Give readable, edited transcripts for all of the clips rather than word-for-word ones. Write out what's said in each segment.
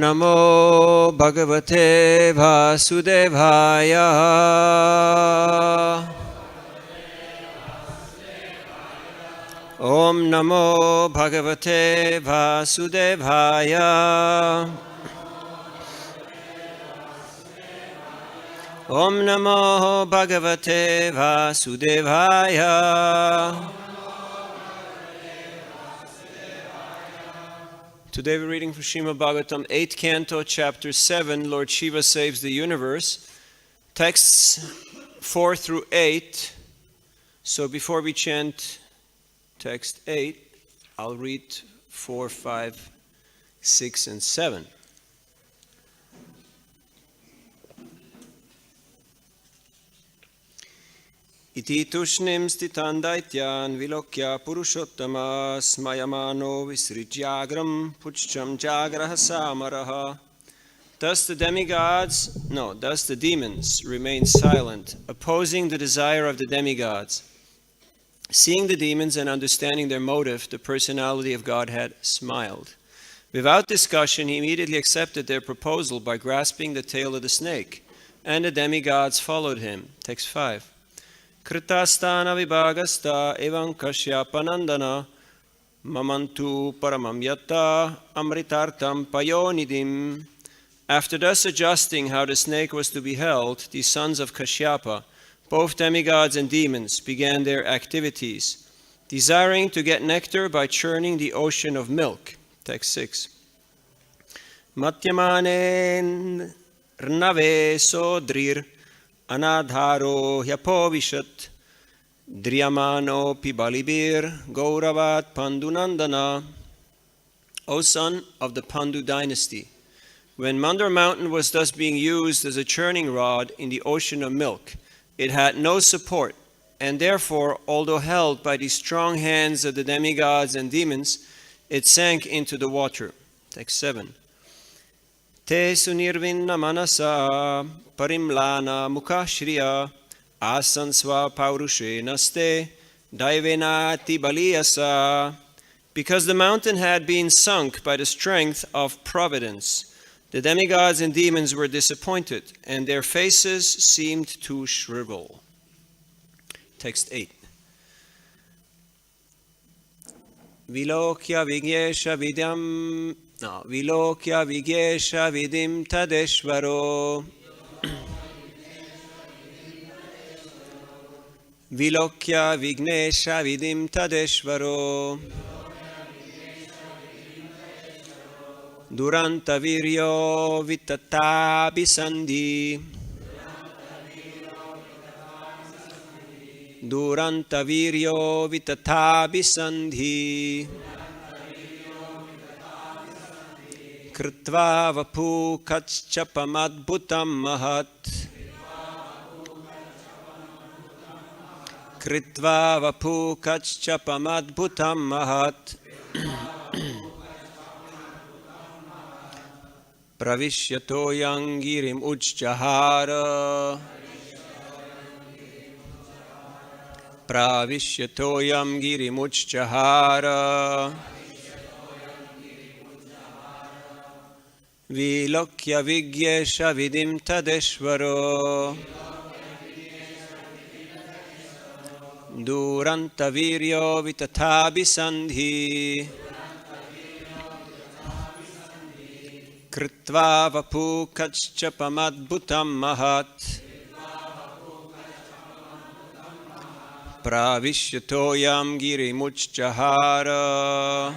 Namo Bhagavate Vasudevaya. Om Namo Bhagavate Vasudevaya. Om Namo Bhagavate Vasudevaya. Today we're reading from Srimad Bhagavatam, 8th Canto, Chapter 7, Lord Shiva Saves the Universe, texts 4 through 8. So before we chant text 8, I'll read 4, 5, 6, and 7. Iti tushnim stitan daityan vilokya purushottamas mayamano visrijyagram puchcham jagraha samaraha. Thus the demons remained silent, opposing the desire of the demigods. Seeing the demons and understanding their motive, the personality of Godhead smiled. Without discussion, he immediately accepted their proposal by grasping the tail of the snake, and the demigods followed him. Text 5. Kritastana vibhagasta evam kashyapanandana mamantu paramam yatta amritartam payonidim. After thus adjusting how the snake was to be held, the sons of Kashyapa, both demigods and demons, began their activities, desiring to get nectar by churning the ocean of milk. Text 6. Matyamanen rnave sodrir anadharo hyapovishat driyamano pibalibir gauravat pandunandana. O son of the Pandu dynasty, when Mandar mountain was thus being used as a churning rod in the ocean of milk, it had no support, and therefore, although held by the strong hands of the demigods and demons, it sank into the water. Text 7. Te sunirvinna manasa parimlana mukashriya asansva paurushe naste daivenati baliyasa. Because the mountain had been sunk by the strength of providence, the demigods and demons were disappointed, and their faces seemed to shrivel. Text 8. Vilokya vigyesha vidim tadeshvaro. Vilokya vignesha vidim tadeshvaro. Duranta viryo vitatabhisandhi. Duranta viryo vitatabhisandhi. Krtva vapu kachchapamadbhutam mahat. Kritva vapu kachchapamadbhutam mahat. Pravishyato yangirim ujjahara. Pravishyato yangirim ujjahara. Vilokya vigyesha vidim tadeshvaro. Duranta viryo vitatabhisandhi. Krtva vapu kachchapamadbhutam mahat. Pravishyato yam girimuchjahara.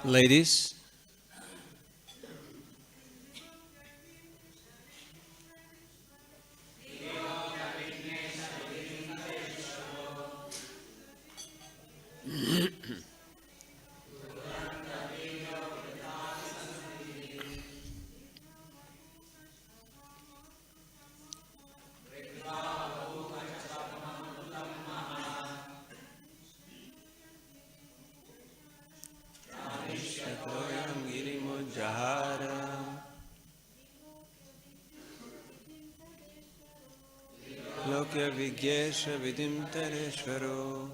Ladies. Lokya Vigyesha Vidim Tareshvaro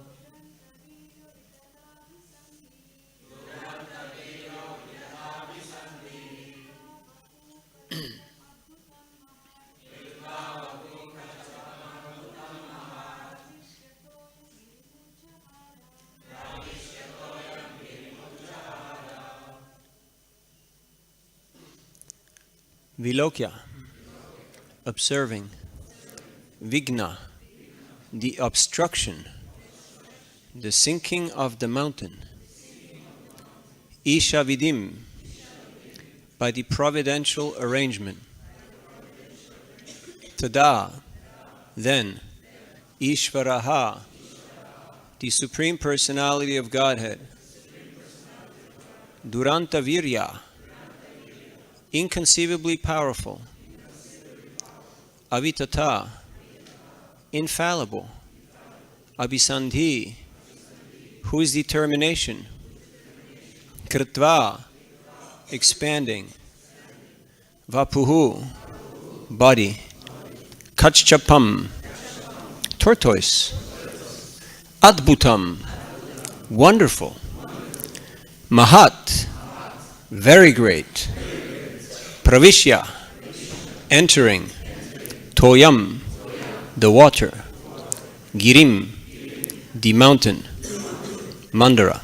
Vilokya, observing. Vigna, the obstruction, the sinking of the mountain. Isha Vidim, by the providential arrangement. Tada, then. Ishvaraha, the Supreme Personality of Godhead. Duranta Virya, inconceivably powerful. Avitata, infallible. Abhisandhi, whose determination. Kritva, expanding. Vapuhu, body. Kachchapam, tortoise. Adbhutam, wonderful. Mahat, very great. Pravishya, entering. Toyam, the water. Girim, the mountain. Mandara.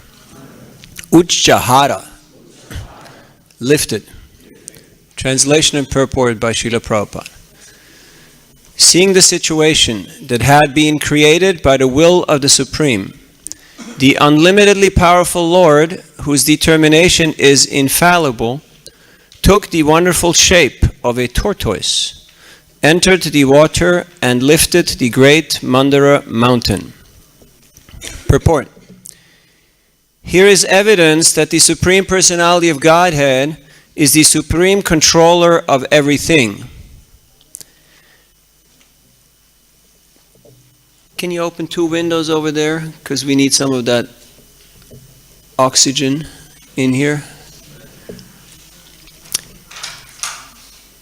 Uchchahara, lifted. Translation and purport by Srila Prabhupada. Seeing the situation that had been created by the will of the Supreme, the unlimitedly powerful Lord, whose determination is infallible, took the wonderful shape of a tortoise, entered the water, and lifted the great Mandara mountain. Purport. Here is evidence that the Supreme Personality of Godhead is the supreme controller of everything. Can you open 2 windows over there? Because we need some of that oxygen in here.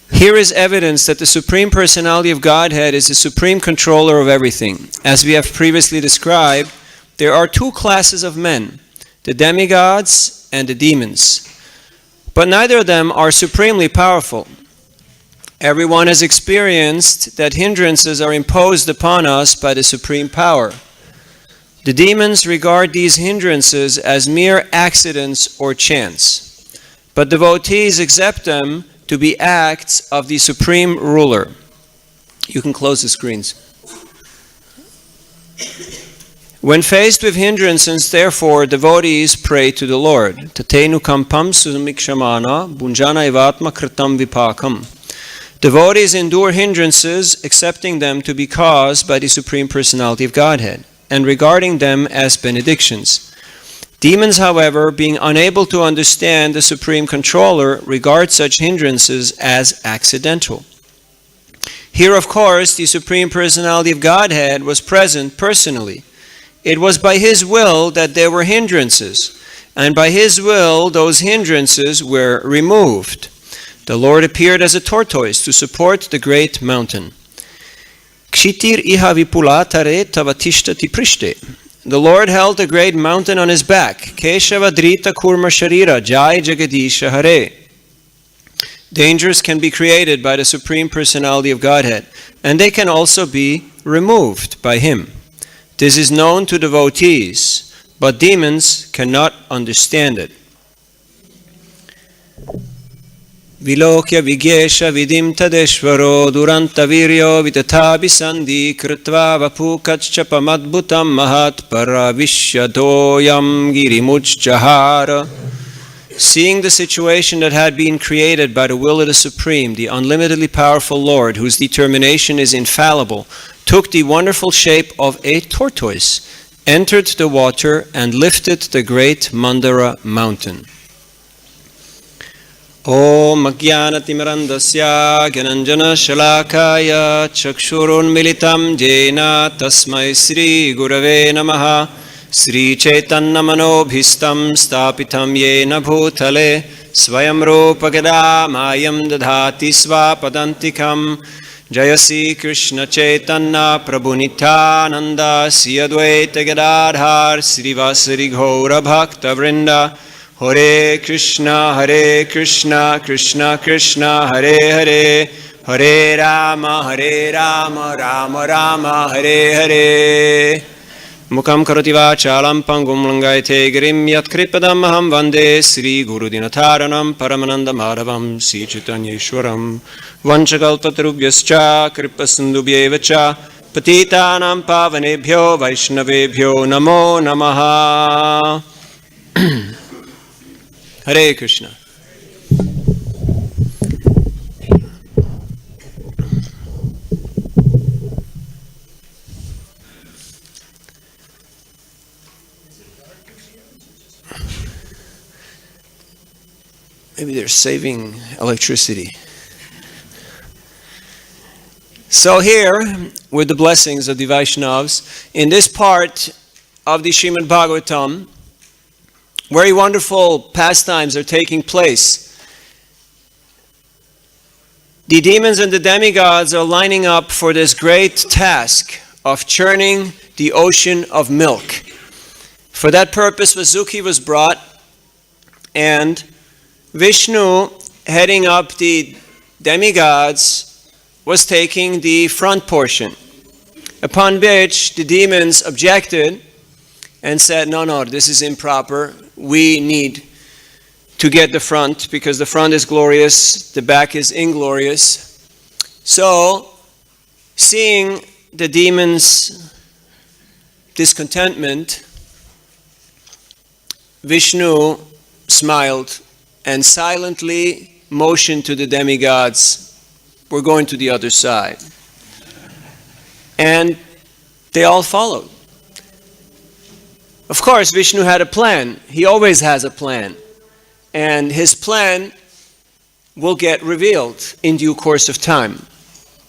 Here is evidence that the Supreme Personality of Godhead is the supreme controller of everything. As we have previously described, there are 2 classes of men, the demigods and the demons. But neither of them are supremely powerful. Everyone has experienced that hindrances are imposed upon us by the supreme power. The demons regard these hindrances as mere accidents or chance, but devotees accept them to be acts of the supreme ruler. You can close the screens. When faced with hindrances, therefore, devotees pray to the Lord. Tatenu kampam sumikshamana bunjana evatma kritam vipakam. Devotees endure hindrances, accepting them to be caused by the Supreme Personality of Godhead, and regarding them as benedictions. Demons, however, being unable to understand the Supreme Controller, regard such hindrances as accidental. Here, of course, the Supreme Personality of Godhead was present personally. It was by His will that there were hindrances, and by His will those hindrances were removed. The Lord appeared as a tortoise to support the great mountain. Kshitir iha vipulatare tavatishtati prishte. The Lord held the great mountain on His back. Keshava drita kurma sharira jai jagadisha hare. Dangers can be created by the Supreme Personality of Godhead, and they can also be removed by Him. This is known to devotees, but demons cannot understand it. Vilokya Vigyesha Vidim Tadeshvaro Duranta Viryo Vitatabi Sandhi Kritva Vapukachchapamadbhutam Mahat Paravishyadoyam Girimuchchahara. seeing the situation that had been created by the will of the Supreme, the unlimitedly powerful Lord, whose determination is infallible, took the wonderful shape of a tortoise, entered the water, and lifted the great Mandara mountain. Om Ajnanatimirandasya Gyananjana Shalakaya Chakshurun Militam Jena Tasmai Sri Gurave Namaha Sri Chaitanya Manobhistam Stapitam Yena Bhutale Swayam Rupa Mayam Dadhati Svapadantikam Jayasi Krishna Chaitanya Prabhu Nityananda Sri Advaita Gadadhar Srivasari Ghaura Bhakta Vrinda Hare Krishna, Krishna Krishna, Hare Hare, Hare Rama, Rama Rama, Hare Hare. Mukam karoti vachalam pangum langayate girim yat kripadam aham vande Sri Guru Dinataranam Paramananda Madhavam Sri Chaitanyeshwaram Vanchakalpatarubhyascha Kripasindubhyevacha Patitanam Pavanebhyo Vaishnavebhyo Namo Namaha. Hare Krishna. Maybe they're saving electricity. So here, with the blessings of the Vaishnavas, in this part of the Srimad Bhagavatam, very wonderful pastimes are taking place. The demons and the demigods are lining up for this great task of churning the ocean of milk. For that purpose, Vasuki was brought, and Vishnu, heading up the demigods, was taking the front portion. Upon which the demons objected and said, no, this is improper. We need to get the front because the front is glorious, the back is inglorious. So, seeing the demons' discontentment, Vishnu smiled and silently motioned to the demigods, we're going to the other side. And they all followed. Of course, Vishnu had a plan. He always has a plan. And his plan will get revealed in due course of time.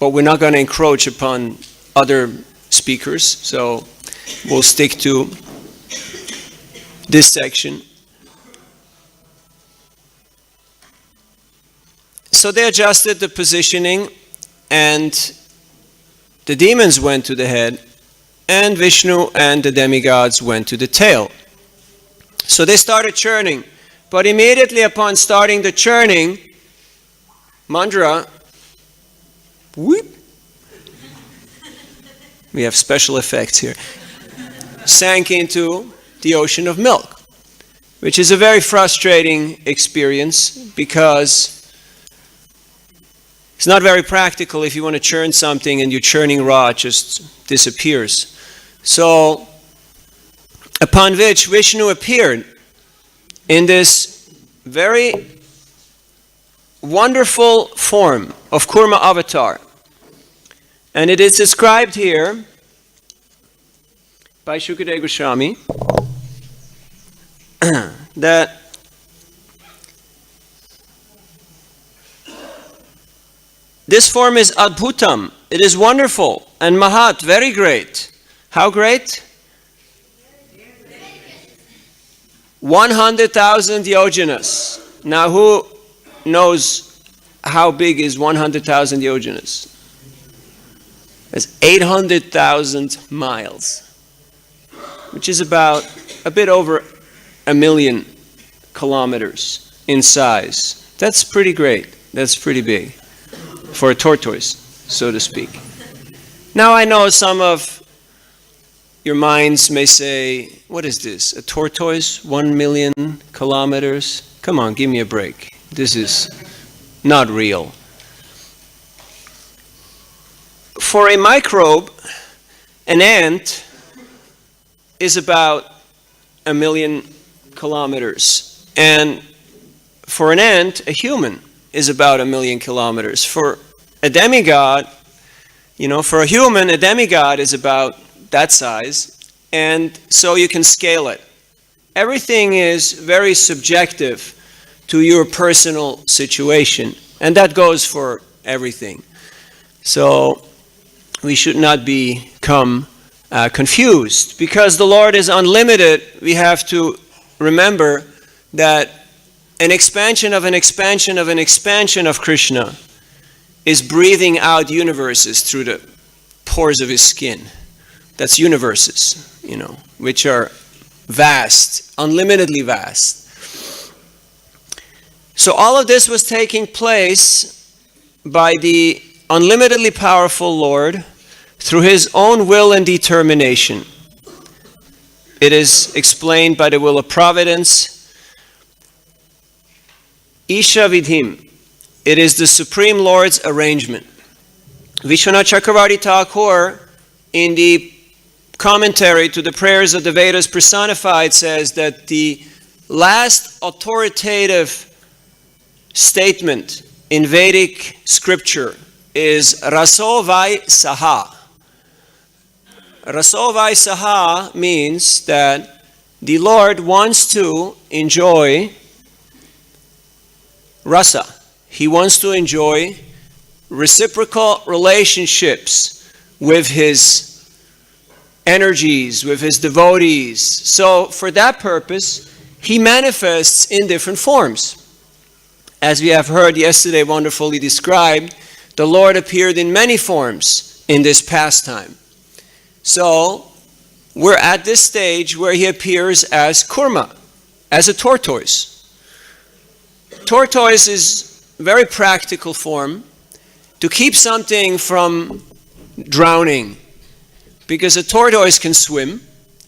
But we're not going to encroach upon other speakers, so we'll stick to this section. So they adjusted the positioning, and the demons went to the head, and Vishnu and the demigods went to the tail. So they started churning. But immediately upon starting the churning, Mandara, whoop, we have special effects here, sank into the ocean of milk, which is a very frustrating experience because it's not very practical if you want to churn something and your churning rod just disappears. So, upon which Vishnu appeared in this very wonderful form of Kurma avatar. And it is described here by Shukadeva Goswami that this form is adbhutam. It is wonderful and mahat, very great. How great? 100,000 yojanas. Now who knows how big is 100,000 yojanas? That's 800,000 miles, which is about a bit over 1,000,000 kilometers in size. That's pretty great. That's pretty big for a tortoise, so to speak. Now I know some of your minds may say, what is this? A tortoise? 1,000,000 kilometers? Come on, give me a break. This is not real. For a microbe, an ant is about 1,000,000 kilometers. And for an ant, a human is about 1,000,000 kilometers. For a demigod, for a human, a demigod is about that size, and so you can scale it. Everything is very subjective to your personal situation, and that goes for everything. So we should not become confused. Because the Lord is unlimited, we have to remember that an expansion of an expansion of an expansion of Krishna is breathing out universes through the pores of his skin. That's universes, which are vast, unlimitedly vast. So all of this was taking place by the unlimitedly powerful Lord through his own will and determination. It is explained by the will of providence. Isha Vidhim. It is the Supreme Lord's arrangement. Vishwanath Chakravarti Thakur, in the commentary to the prayers of the Vedas personified, says that the last authoritative statement in Vedic scripture is Raso Vai Saha. Raso Vai Saha means that the Lord wants to enjoy rasa. He wants to enjoy reciprocal relationships with his energies, with his devotees. So for that purpose, he manifests in different forms. As we have heard yesterday wonderfully described, the Lord appeared in many forms in this pastime. So we're at this stage where he appears as Kurma, as a tortoise. Tortoise is a very practical form to keep something from drowning, because a tortoise can swim,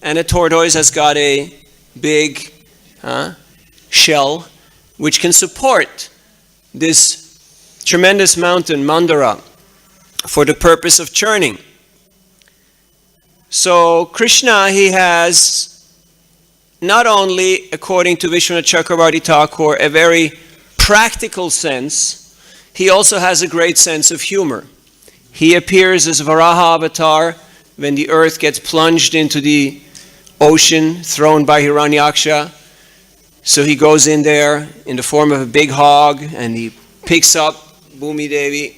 and a tortoise has got a big shell which can support this tremendous mountain, Mandara, for the purpose of churning. So Krishna, he has not only, according to Vishwanath Chakravarti Thakur, a very practical sense, he also has a great sense of humor. He appears as Varaha avatar when the earth gets plunged into the ocean thrown by Hiranyaksha. So he goes in there in the form of a big hog and he picks up Bhumi Devi.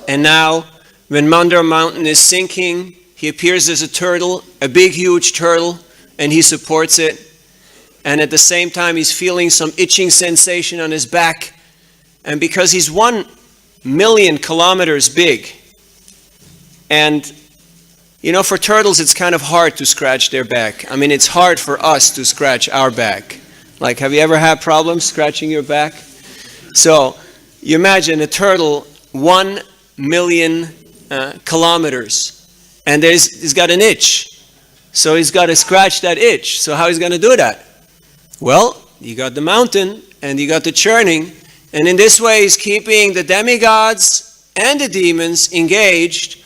And now when Mandara mountain is sinking, he appears as a turtle, a big huge turtle, and he supports it. And at the same time he's feeling some itching sensation on his back. And because he's 1,000,000 kilometers big, and for turtles it's kind of hard to scratch their back. I mean, it's hard for us to scratch our back. Like, have you ever had problems scratching your back? So you imagine a turtle 1,000,000 kilometers, and he's got an itch. So he's got to scratch that itch. So how is he going to do that? Well, you got the mountain and you got the churning, and in this way he's keeping the demigods and the demons engaged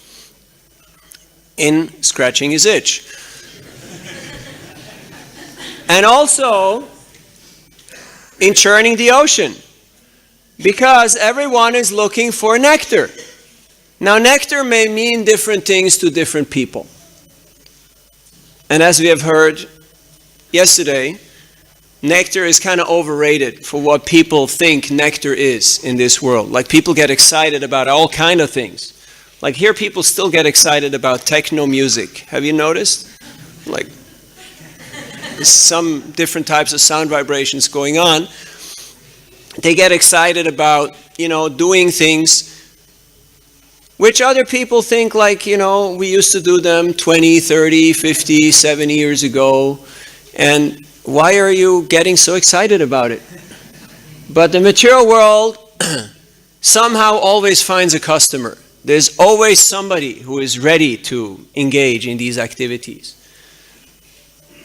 in scratching his itch. And also in churning the ocean, because everyone is looking for nectar. Now, nectar may mean different things to different people. And as we have heard yesterday, nectar is kind of overrated for what people think nectar is in this world. Like, people get excited about all kind of things. Like, here people still get excited about techno music. Have you noticed? Like, some different types of sound vibrations going on. They get excited about, doing things which other people think like, we used to do them 20, 30, 50, 70 years ago. And why are you getting so excited about it? But the material world somehow always finds a customer. There's always somebody who is ready to engage in these activities.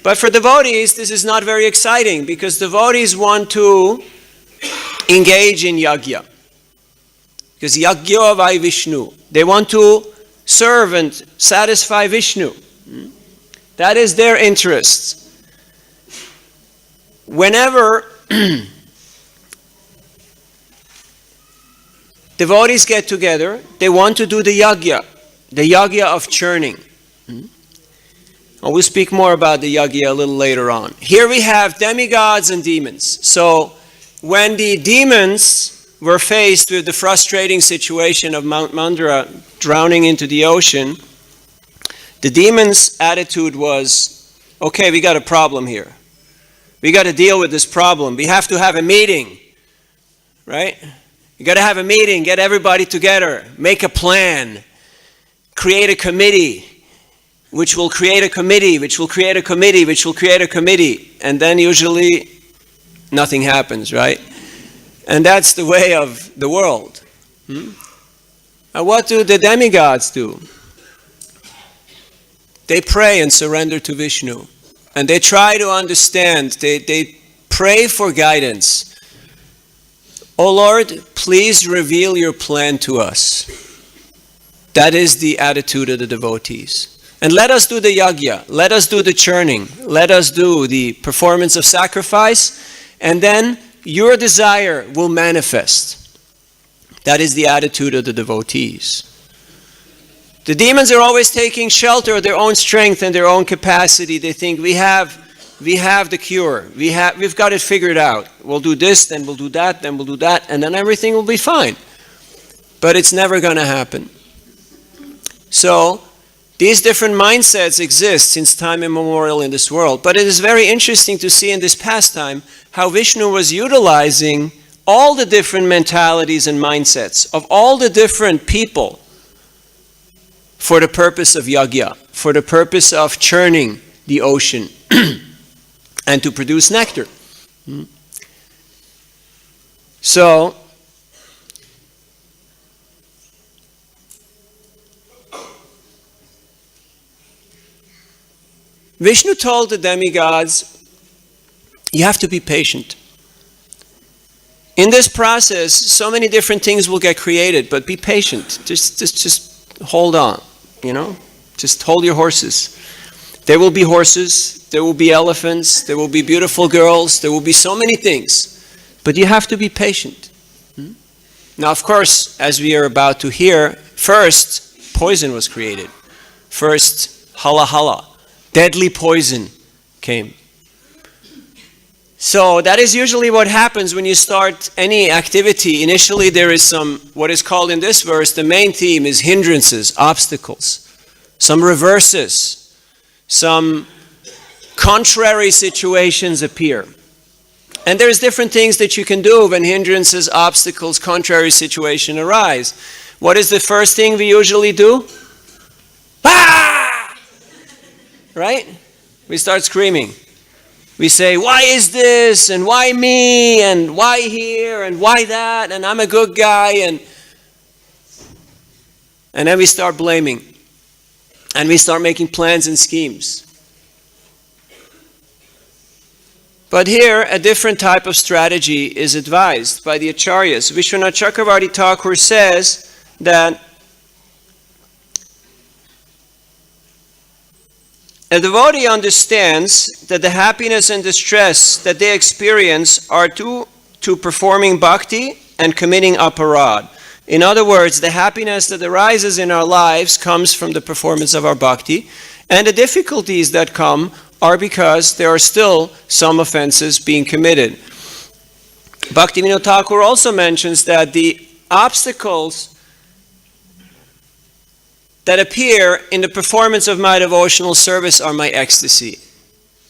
But for devotees, this is not very exciting, because devotees want to engage in yajna. Because yajna vai Vishnu. They want to serve and satisfy Vishnu. That is their interest. Whenever devotees get together, they want to do the yagya of churning. We'll speak more about the yagya a little later on. Here we have demigods and demons. So when the demons were faced with the frustrating situation of Mount Mandara drowning into the ocean, the demons' attitude was, okay, we got a problem here. We got to deal with this problem. We have to have a meeting, right? You got to have a meeting, get everybody together, make a plan, create a committee, which will create a committee, which will create a committee, which will create a committee. And then usually nothing happens, right? And that's the way of the world. And what do the demigods do? They pray and surrender to Vishnu. And they try to understand. They pray for guidance. Oh Lord, please reveal your plan to us. That is the attitude of the devotees. And let us do the yagya. Let us do the churning. Let us do the performance of sacrifice. And then your desire will manifest. That is the attitude of the devotees. The demons are always taking shelter of their own strength and their own capacity. They think we have the cure. We've got it figured out. We'll do this, then we'll do that, then we'll do that, and then everything will be fine. But it's never going to happen. So these different mindsets exist since time immemorial in this world. But it is very interesting to see in this pastime how Vishnu was utilizing all the different mentalities and mindsets of all the different people for the purpose of yagya, for the purpose of churning the ocean and to produce nectar. So, Vishnu told the demigods, you have to be patient. In this process, so many different things will get created, but be patient. Just hold on, Just hold your horses. There will be horses, there will be elephants, there will be beautiful girls, there will be so many things. But you have to be patient. Now, of course, as we are about to hear, first, poison was created. First, hala, deadly poison came. So that is usually what happens when you start any activity. Initially there is what is called in this verse, the main theme is hindrances, obstacles, some reverses, some contrary situations appear. And there's different things that you can do when hindrances, obstacles, contrary situation arise. What is the first thing we usually do? Ah! Right? We start screaming. We say, why is this, and why me, and why here, and why that, and I'm a good guy, and then we start blaming. And we start making plans and schemes. But here, a different type of strategy is advised by the Acharyas. Vishwanath Chakravarti Thakur says that a devotee understands that the happiness and distress that they experience are due to performing bhakti and committing aparad. In other words, the happiness that arises in our lives comes from the performance of our bhakti, and the difficulties that come are because there are still some offenses being committed. Bhaktivinoda Thakur also mentions that the obstacles that appear in the performance of my devotional service are my ecstasy.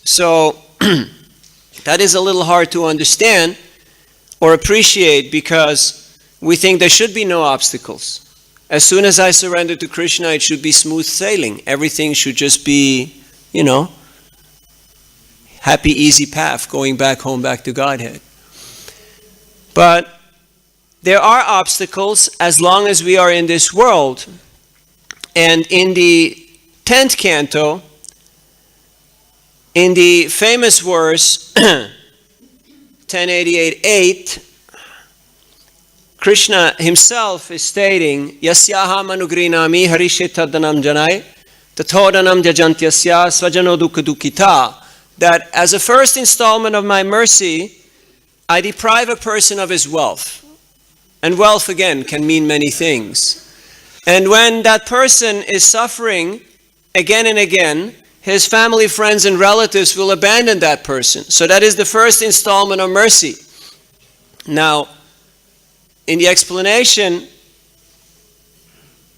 So that is a little hard to understand or appreciate because we think there should be no obstacles. As soon as I surrender to Krishna, it should be smooth sailing. Everything should just be, happy, easy path going back home, back to Godhead. But there are obstacles as long as we are in this world. And in the 10th canto, in the famous verse 1088:8, Krishna himself is stating, Yasyaha manugrinami harishetaddanam janai tathodanam jajantyasya svajano dukkha, that as a first installment of my mercy, I deprive a person of his wealth. And wealth, again, can mean many things. And when that person is suffering again and again, his family, friends, and relatives will abandon that person. So that is the first installment of mercy. Now, in the explanation,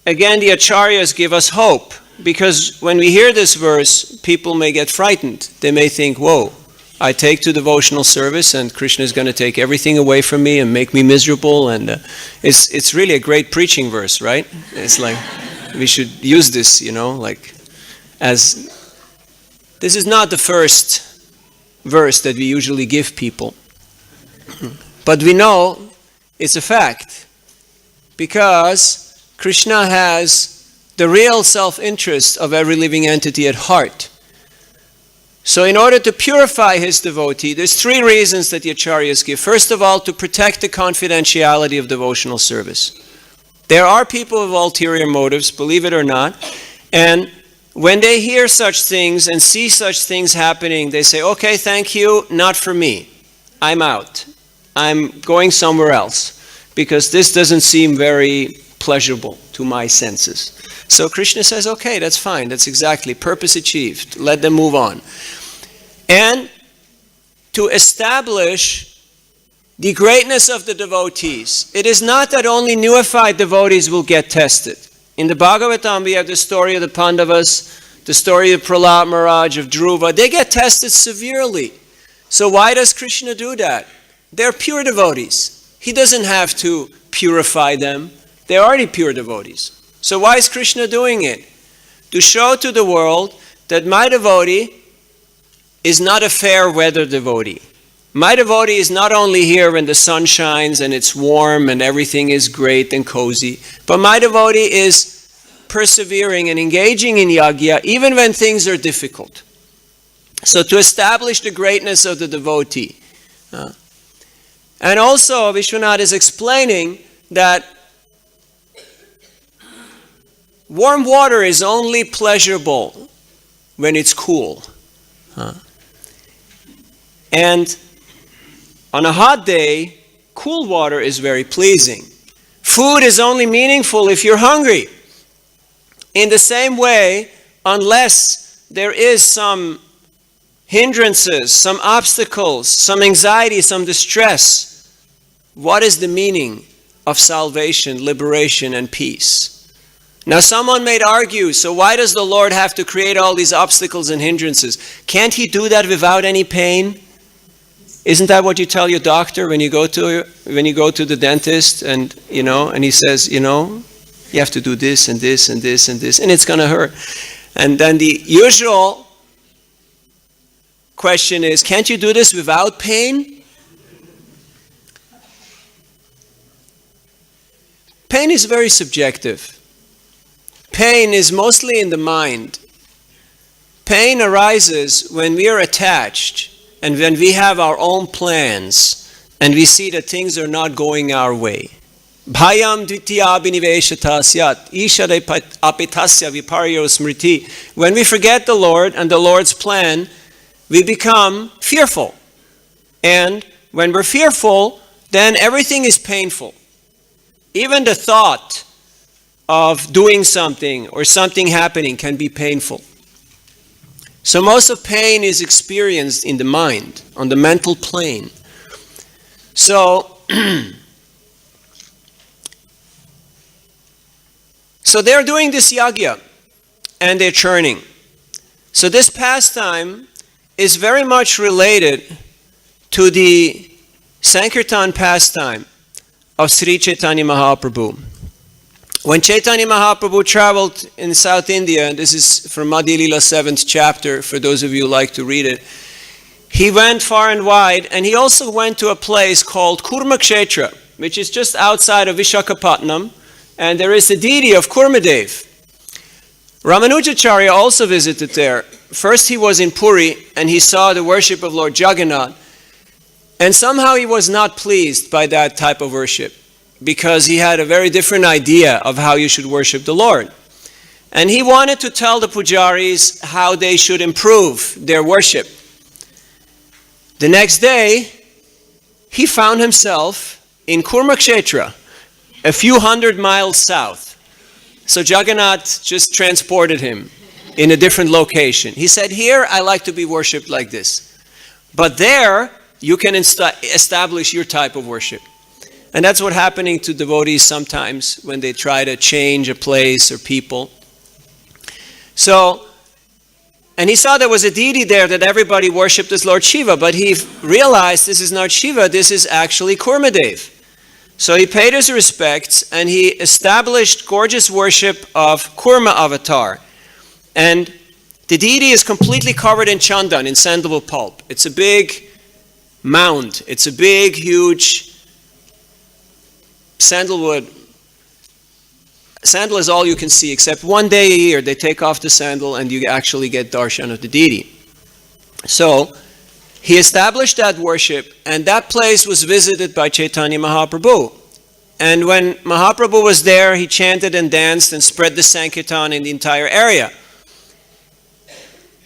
again, the acharyas give us hope. Because when we hear this verse, people may get frightened. They may think, whoa, I take to devotional service and Krishna is going to take everything away from me and make me miserable. And it's really a great preaching verse, right? It's like, we should use this, like, as... This is not the first verse that we usually give people. But we know it's a fact. Because Krishna has the real self-interest of every living entity at heart. So in order to purify his devotee, there's three reasons that the acharyas give. First of all, to protect the confidentiality of devotional service. There are people with ulterior motives, believe it or not, and when they hear such things and see such things happening, they say, okay, thank you, not for me. I'm out. I'm going somewhere else because this doesn't seem very pleasurable to my senses. So Krishna says, okay, that's fine. That's exactly purpose achieved. Let them move on. And to establish the greatness of the devotees. It is not that only neophyte devotees will get tested. In the Bhagavatam, we have the story of the Pandavas, the story of Prahlad Maharaj, of Dhruva. They get tested severely. So why does Krishna do that? They're pure devotees. He doesn't have to purify them. They're already pure devotees. So why is Krishna doing it? To show to the world that my devotee is not a fair weather devotee. My devotee is not only here when the sun shines and it's warm and everything is great and cozy, but my devotee is persevering and engaging in yajna even when things are difficult. So to establish the greatness of the devotee. And also Vishwanath is explaining that warm water is only pleasurable when it's cool. And on a hot day, cool water is very pleasing. Food is only meaningful if you're hungry. In the same way, unless there is some hindrances, some obstacles, some anxiety, some distress, what is the meaning of salvation, liberation, and peace? Now someone may argue, so why does the Lord have to create all these obstacles and hindrances? Can't he do that without any pain? Isn't that what you tell your doctor when you go to the dentist and and he says, you have to do this and this and this and this and it's going to hurt. And then the usual question is, can't you do this without pain? Pain is very subjective. Pain is mostly in the mind. Pain arises when we are attached and when we have our own plans and we see that things are not going our way. Bhayam dvitiya biniveshata syat ishade apitasya viparyo smriti. When we forget the Lord and the Lord's plan, we become fearful. And when we're fearful, then everything is painful. Even the thought of doing something or something happening can be painful. So most of pain is experienced in the mind, on the mental plane. So, so they're doing this yajna and they're churning. So this pastime is very much related to the Sankirtan pastime of Sri Chaitanya Mahaprabhu. When Chaitanya Mahaprabhu traveled in South India, and this is from Madhya Lila 7th chapter, for those of you who like to read it, he went far and wide, and he also went to a place called Kurmakshetra, which is just outside of Vishakhapatnam, and there is a deity of Kurmadev. Ramanujacharya also visited there. First he was in Puri, and he saw the worship of Lord Jagannath, and somehow he was not pleased by that type of worship, because he had a very different idea of how you should worship the Lord. And he wanted to tell the pujaris how they should improve their worship. The next day, he found himself in Kurmakshetra, a few hundred miles south. So Jagannath just transported him in a different location. He said, here I like to be worshipped like this. But there you can establish your type of worship. And that's what's happening to devotees sometimes when they try to change a place or people. So, and he saw there was a deity there that everybody worshipped as Lord Shiva, but he realized this is not Shiva, this is actually Kurmadev. So he paid his respects and he established gorgeous worship of Kurma avatar. And the deity is completely covered in chandan, in sandalwood pulp. It's a big mound. It's a big, huge sandalwood. Sandal is all you can see, except one day a year they take off the sandal and you actually get darshan of the deity. So he established that worship, and that place was visited by Chaitanya Mahaprabhu. And when Mahaprabhu was there, he chanted and danced and spread the Sankirtan in the entire area.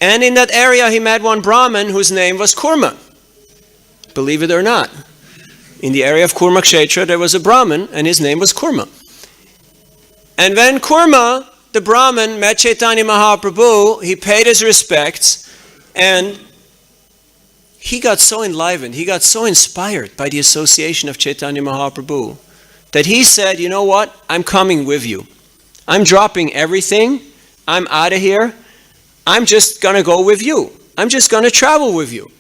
And in that area, he met one Brahmin whose name was Kurma. Believe it or not. In the area of Kurma Kshetra, there was a Brahmin, and his name was Kurma. And when Kurma, the Brahmin, met Chaitanya Mahaprabhu, he paid his respects, and he got so enlivened, he got so inspired by the association of Chaitanya Mahaprabhu, that he said, you know what, I'm coming with you. I'm dropping everything, I'm out of here, I'm just going to go with you. I'm just going to travel with you.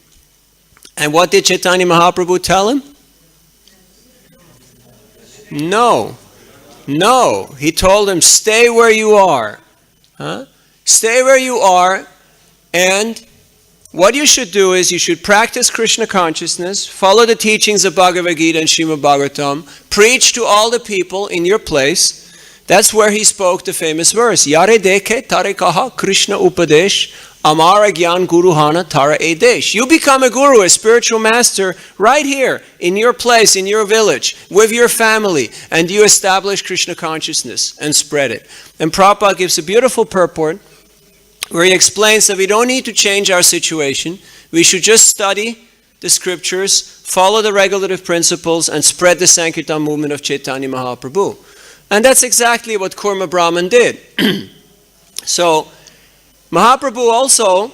And what did Chaitanya Mahaprabhu tell him? No. He told him, stay where you are. Stay where you are, and what you should do is you should practice Krishna consciousness, follow the teachings of Bhagavad Gita and Srimad Bhagavatam, preach to all the people in your place. That's where he spoke the famous verse, Yare deke tare kaha Krishna upadesh, amara gyan guruhana tara edesh. You become a guru, a spiritual master, right here, in your place, in your village, with your family, and you establish Krishna consciousness and spread it. And Prabhupada gives a beautiful purport where he explains that we don't need to change our situation. We should just study the scriptures, follow the regulative principles, and spread the Sankirtan movement of Chaitanya Mahaprabhu. And that's exactly what Kurma Brahman did. So, Mahaprabhu also,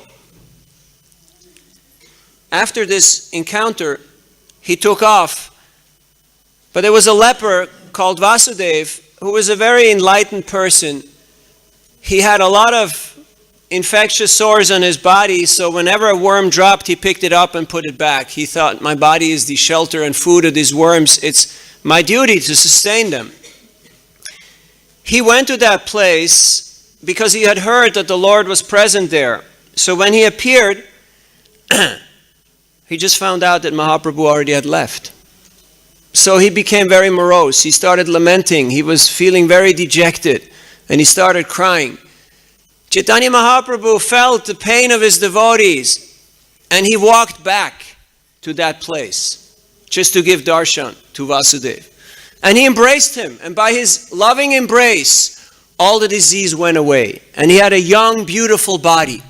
after this encounter, he took off. But there was a leper called Vasudev who was a very enlightened person. He had a lot of infectious sores on his body, so whenever a worm dropped, he picked it up and put it back. He thought, my body is the shelter and food of these worms. It's my duty to sustain them. He went to that place because he had heard that the Lord was present there. So when he appeared, he just found out that Mahaprabhu already had left. So he became very morose. He started lamenting. He was feeling very dejected, and he started crying. Chaitanya Mahaprabhu felt the pain of his devotees, and he walked back to that place just to give darshan to Vasudeva. And he embraced him, and by his loving embrace, all the disease went away, and he had a young, beautiful body.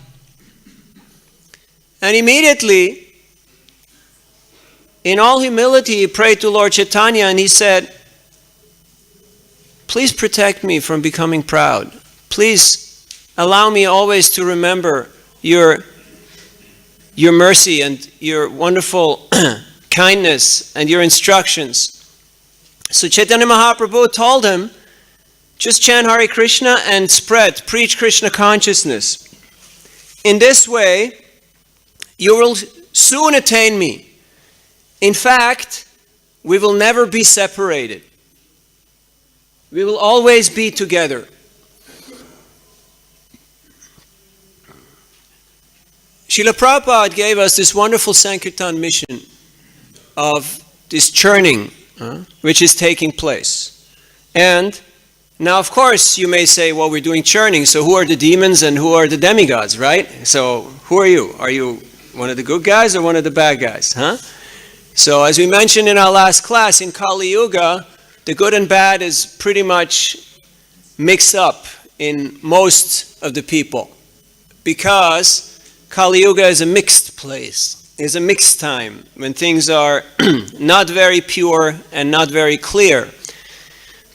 And immediately, in all humility, he prayed to Lord Chaitanya, and he said, please protect me from becoming proud. Please allow me always to remember your mercy and your wonderful kindness and your instructions. So Chaitanya Mahaprabhu told him, just chant Hare Krishna and preach Krishna consciousness. In this way, you will soon attain me. In fact, we will never be separated. We will always be together. Srila Prabhupada gave us this wonderful Sankirtan mission of this churning, which is taking place. And now, of course, you may say, well, we're doing churning, so who are the demons and who are the demigods, right? So who are you? Are you one of the good guys or one of the bad guys? So as we mentioned in our last class, in Kali Yuga, the good and bad is pretty much mixed up in most of the people, because Kali Yuga is a mixed place. It's a mixed time when things are not very pure and not very clear.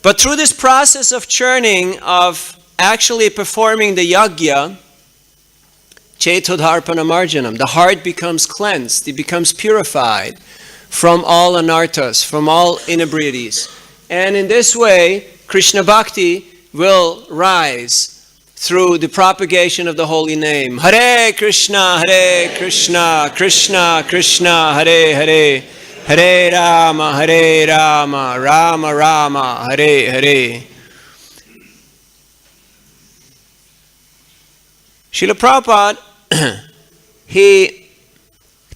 But through this process of churning, of actually performing the yajna, chetodharpana marjanam, the heart becomes cleansed, it becomes purified from all anarthas, from all inebriities. And in this way, Krishna Bhakti will rise through the propagation of the holy name. Hare Krishna, Krishna Krishna, Hare Hare, Hare Rama, Rama Rama, Hare Hare. Srila Prabhupada, he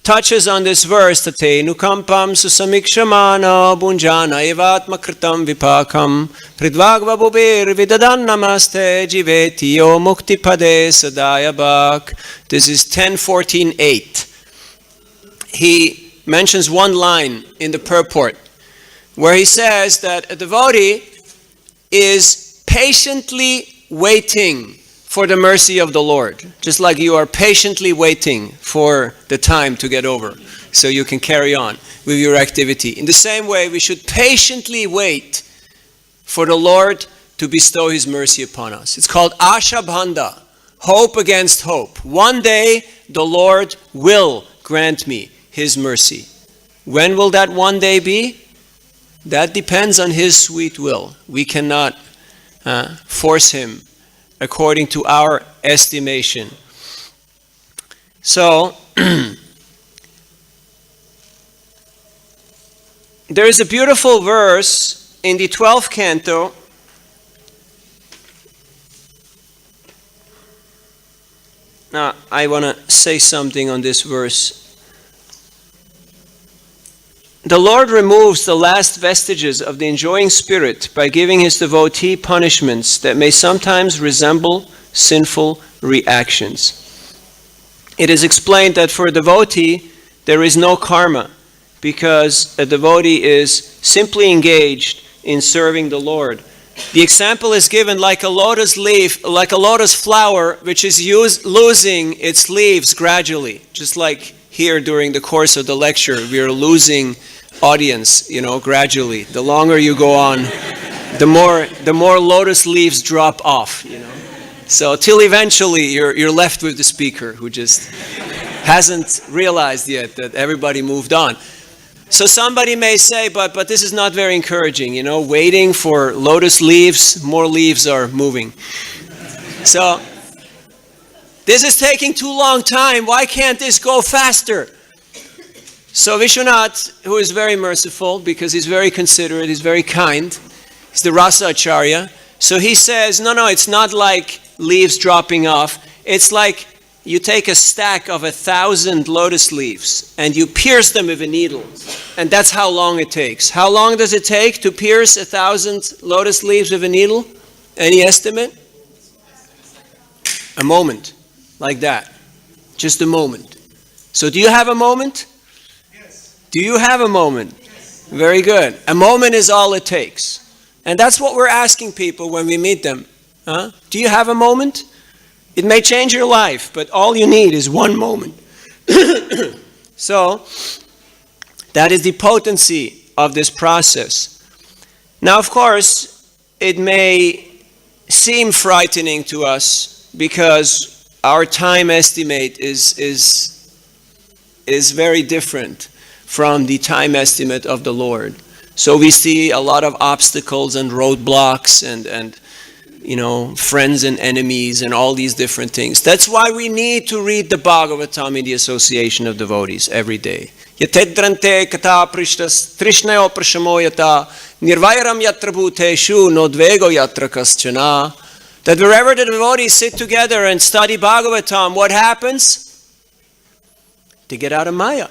touches on this verse, tate nukampam susamikshamana bunjana evatma kritam vipakam pridvagva bubir vidadan namaste jivetiyo muktipade sadayabak. This is 10.14.8. He mentions one line in the purport where he says that a devotee is patiently waiting for the mercy of the Lord, just like you are patiently waiting for the time to get over so you can carry on with your activity. In the same way, we should patiently wait for the Lord to bestow His mercy upon us. It's called Asha Bhanda, hope against hope. One day, the Lord will grant me His mercy. When will that one day be? That depends on His sweet will. We cannot force Him according to our estimation. So, there is a beautiful verse in the 12th canto. Now, I want to say something on this verse. The Lord removes the last vestiges of the enjoying spirit by giving His devotee punishments that may sometimes resemble sinful reactions. It is explained that for a devotee, there is no karma because a devotee is simply engaged in serving the Lord. The example is given like a lotus leaf, like a lotus flower, which is losing its leaves gradually. Just like here during the course of the lecture, we are losing audience, gradually. The longer you go on, the more lotus leaves drop off, So till eventually you're left with the speaker who just hasn't realized yet that everybody moved on. So somebody may say, but this is not very encouraging, waiting for lotus leaves, more leaves are moving. So this is taking too long time. Why can't this go faster? So Vishwanath, who is very merciful because he's very considerate, he's very kind, he's the Rasa Acharya. So he says, no, it's not like leaves dropping off. It's like you take a stack of 1,000 lotus leaves and you pierce them with a needle. And that's how long it takes. How long does it take to pierce 1,000 lotus leaves with a needle? Any estimate? A moment. Like that. Just a moment. So do you have a moment? Do you have a moment? Yes. Very good. A moment is all it takes. And that's what we're asking people when we meet them. Do you have a moment? It may change your life, but all you need is one moment. So, that is the potency of this process. Now, of course, it may seem frightening to us because our time estimate is very different from the time estimate of the Lord. So we see a lot of obstacles and roadblocks and friends and enemies and all these different things. That's why we need to read the Bhagavatam in the association of devotees every day. Yatedrante kata prishtas trishnayo prashamoyata nirvairam yatra bhuteshu nodvego yatra kaschana. That wherever the devotees sit together and study Bhagavatam, what happens? They get out of Maya.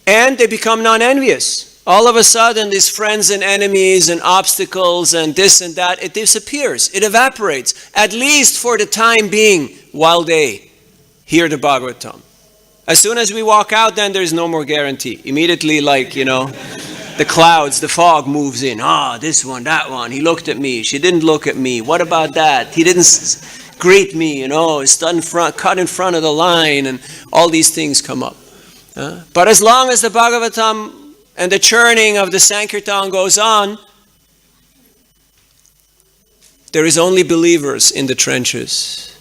And they become non-envious. All of a sudden, these friends and enemies and obstacles and this and that, it disappears. It evaporates, at least for the time being, while they hear the Bhagavatam. As soon as we walk out, then there's no more guarantee. Immediately, the clouds, the fog moves in. This one, that one, he looked at me, she didn't look at me. What about that? He didn't greet me, stood cut in front of the line, and all these things come up. But as long as the Bhagavatam and the churning of the Sankirtan goes on, there is only believers in the trenches.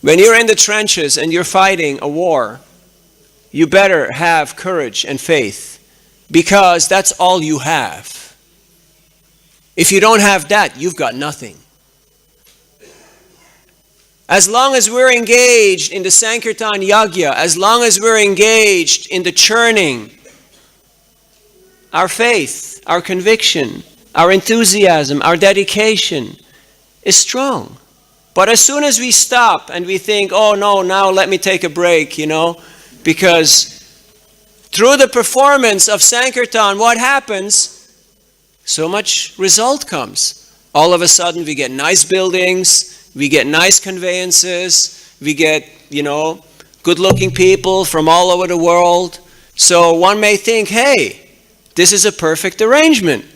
When you're in the trenches and you're fighting a war, you better have courage and faith, because that's all you have. If you don't have that, you've got nothing. As long as we're engaged in the Sankirtan Yagya, as long as we're engaged in the churning, our faith, our conviction, our enthusiasm, our dedication is strong. But as soon as we stop and we think, oh no, now let me take a break, because through the performance of Sankirtan, what happens? So much result comes. All of a sudden we get nice buildings, we get nice conveyances, we get, good-looking people from all over the world. So one may think, hey, this is a perfect arrangement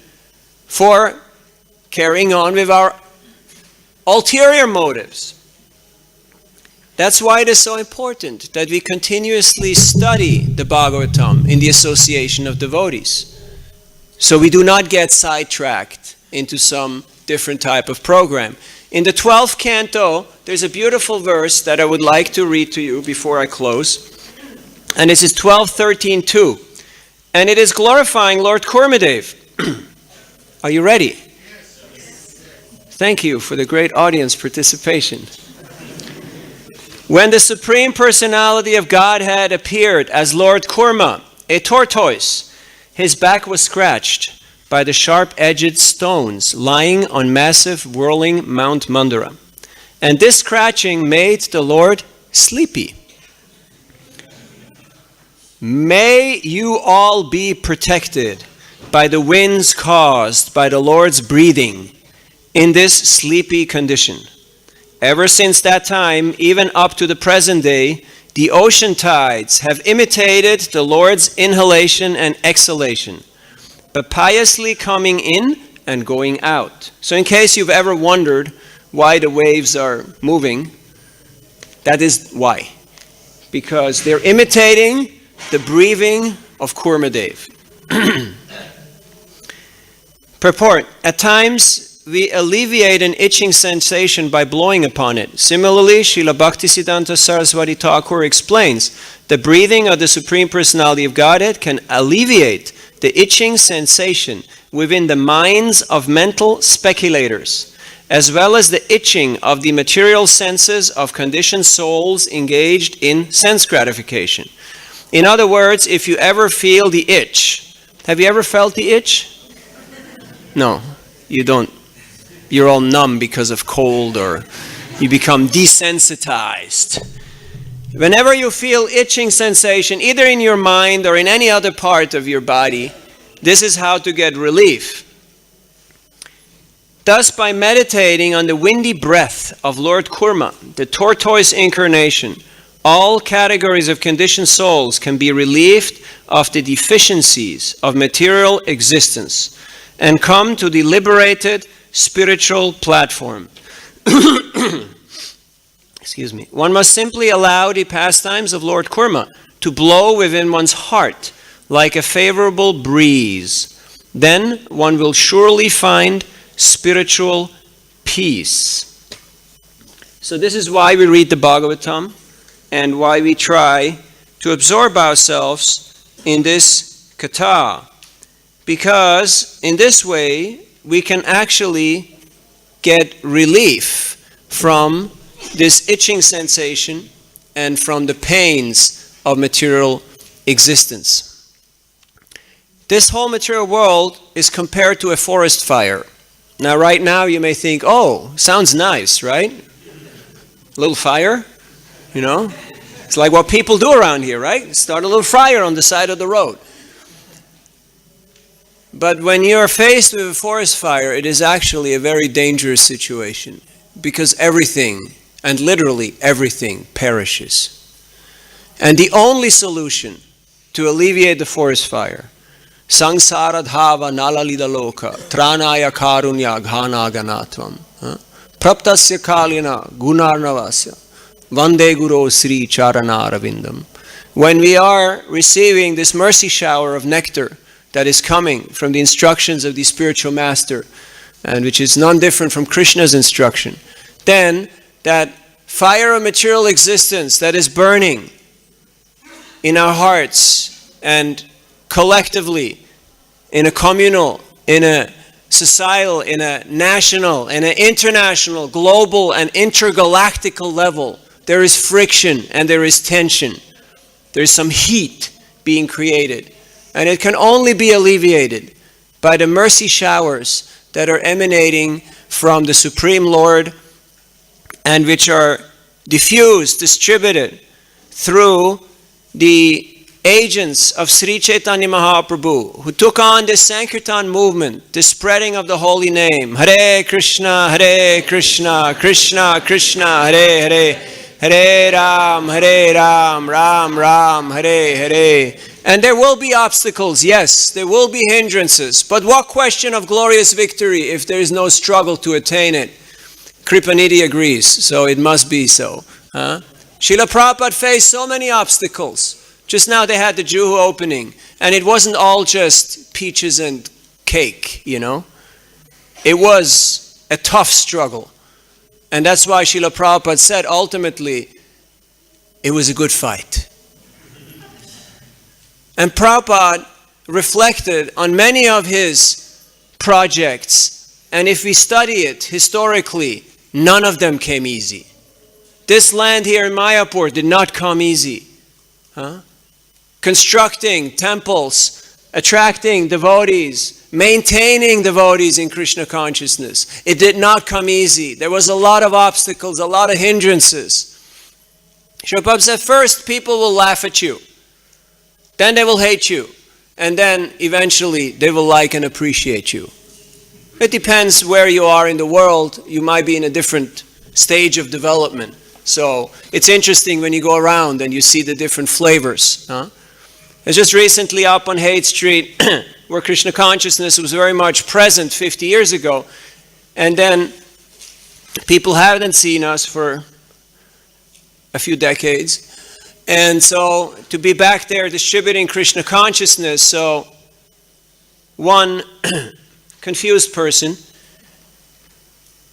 for carrying on with our ulterior motives. That's why it is so important that we continuously study the Bhagavatam in the association of devotees, so we do not get sidetracked into some different type of program. In the 12th canto, there's a beautiful verse that I would like to read to you before I close. And this is 12:13-2. And it is glorifying Lord Kurmadev. Are you ready? Thank you for the great audience participation. When the Supreme Personality of Godhead appeared as Lord Kurma, a tortoise, his back was scratched by the sharp-edged stones lying on massive whirling Mount Mandara. And this scratching made the Lord sleepy. May you all be protected by the winds caused by the Lord's breathing in this sleepy condition. Ever since that time, even up to the present day, the ocean tides have imitated the Lord's inhalation and exhalation, but piously coming in and going out. So in case you've ever wondered why the waves are moving, that is why. Because they're imitating the breathing of Kurmadev. Purport. At times, we alleviate an itching sensation by blowing upon it. Similarly, Srila Bhaktisiddhanta Saraswati Thakur explains, the breathing of the Supreme Personality of Godhead can alleviate the itching sensation within the minds of mental speculators, as well as the itching of the material senses of conditioned souls engaged in sense gratification. In other words, if you ever feel the itch, have you ever felt the itch? No, you don't. You're all numb because of cold, or you become desensitized. Whenever you feel itching sensation, either in your mind or in any other part of your body, this is how to get relief. Thus, by meditating on the windy breath of Lord Kurma, the tortoise incarnation, all categories of conditioned souls can be relieved of the deficiencies of material existence and come to the liberated spiritual platform. Excuse me. One must simply allow the pastimes of Lord Kurma to blow within one's heart like a favorable breeze. Then one will surely find spiritual peace. So this is why we read the Bhagavatam and why we try to absorb ourselves in this katha. Because in this way, we can actually get relief from this itching sensation and from the pains of material existence. This whole material world is compared to a forest fire. Now, right now, you may think, oh, sounds nice, right? A little fire, It's like what people do around here, right? Start a little fire on the side of the road. But when you're faced with a forest fire, it is actually a very dangerous situation, because everything, and literally everything, perishes. And the only solution to alleviate the forest fire, Sangsara dhava nalalida loka, tranaya karunya ghana ganatvam, praptasya kalina gunarnavasya, vande guru sri charana ravindam. When we are receiving this mercy shower of nectar that is coming from the instructions of the spiritual master, and which is non-different from Krishna's instruction, then that fire of material existence that is burning in our hearts and collectively, in a communal, in a societal, in a national, in an international, global, and intergalactical level, there is friction and there is tension. There is some heat being created. And it can only be alleviated by the mercy showers that are emanating from the Supreme Lord and which are diffused, distributed through the agents of Sri Chaitanya Mahaprabhu, who took on this Sankirtan movement, the spreading of the holy name. Hare Krishna, Krishna Krishna, Hare Hare, Hare Ram, Ram Ram, Hare Hare. And there will be obstacles, yes, there will be hindrances. But what question of glorious victory if there is no struggle to attain it? Kripanidhi agrees, so it must be so. Srila Prabhupada faced so many obstacles. Just now they had the Juhu opening, and it wasn't all just peaches and cake, you know. It was a tough struggle. And that's why Srila Prabhupada said ultimately, it was a good fight. And Prabhupada reflected on many of his projects, and if we study it historically, none of them came easy. This land here in Mayapur did not come easy. Constructing temples, attracting devotees, maintaining devotees in Krishna consciousness. It did not come easy. There was a lot of obstacles, a lot of hindrances. Srila Prabhupada said, first people will laugh at you. Then they will hate you. And then eventually they will like and appreciate you. It depends where you are in the world. You might be in a different stage of development. So it's interesting when you go around and you see the different flavors. I was just recently up on Haight Street where Krishna consciousness was very much present 50 years ago. And then people haven't seen us for a few decades. And so to be back there distributing Krishna consciousness, so one confused person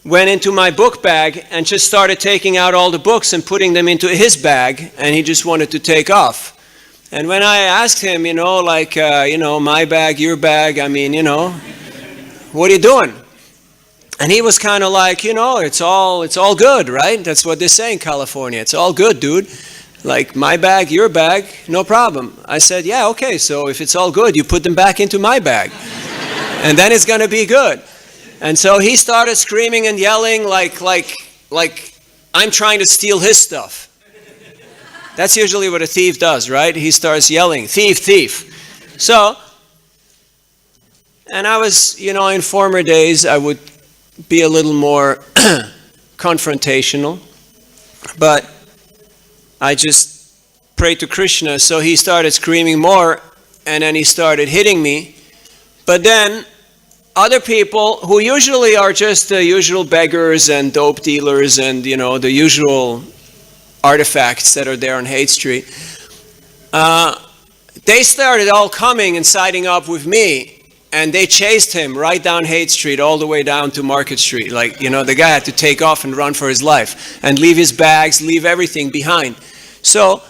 went into my book bag and just started taking out all the books and putting them into his bag, and he just wanted to take off. And when I asked him, my bag, your bag, what are you doing? And he was kind of like, it's all good, right? That's what they say in California. It's all good, dude. Like, my bag, your bag, no problem. I said, yeah, okay, so if it's all good, you put them back into my bag. And then it's going to be good. And so he started screaming and yelling like I'm trying to steal his stuff. That's usually what a thief does, right? He starts yelling, thief, thief. So, and I was, in former days, I would be a little more confrontational. But I just prayed to Krishna, so he started screaming more, and then he started hitting me. But then other people who usually are just the usual beggars and dope dealers and, the usual artifacts that are there on Haight Street, they started all coming and siding up with me, and they chased him right down Haight Street all the way down to Market Street. Like, the guy had to take off and run for his life and leave his bags, leave everything behind. So,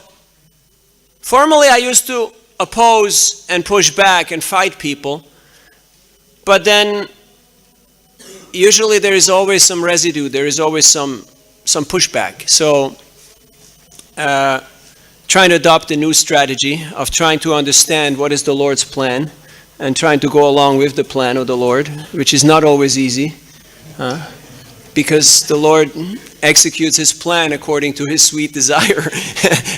formerly I used to oppose and push back and fight people. But then, usually there is always some residue, there is always some pushback. So, trying to adopt a new strategy of trying to understand what is the Lord's plan and trying to go along with the plan of the Lord, which is not always easy, because the Lord executes His plan according to His sweet desire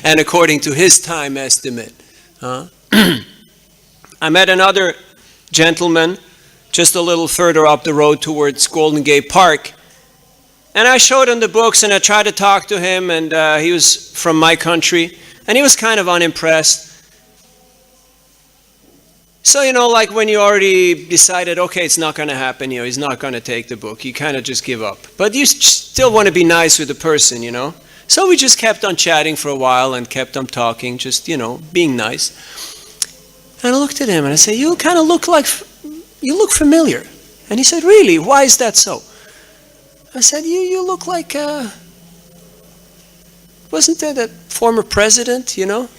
and according to His time estimate. I met another gentleman just a little further up the road towards Golden Gate Park. And I showed him the books and I tried to talk to him, and he was from my country and he was kind of unimpressed. So, like when you already decided, okay, it's not going to happen, he's not going to take the book, you kind of just give up. But you still want to be nice with the person, So we just kept on chatting for a while and kept on talking, just, being nice. And I looked at him and I said, you kind of look like, you look familiar. And he said, really, why is that so? I said, you look like, wasn't there that former president, you know?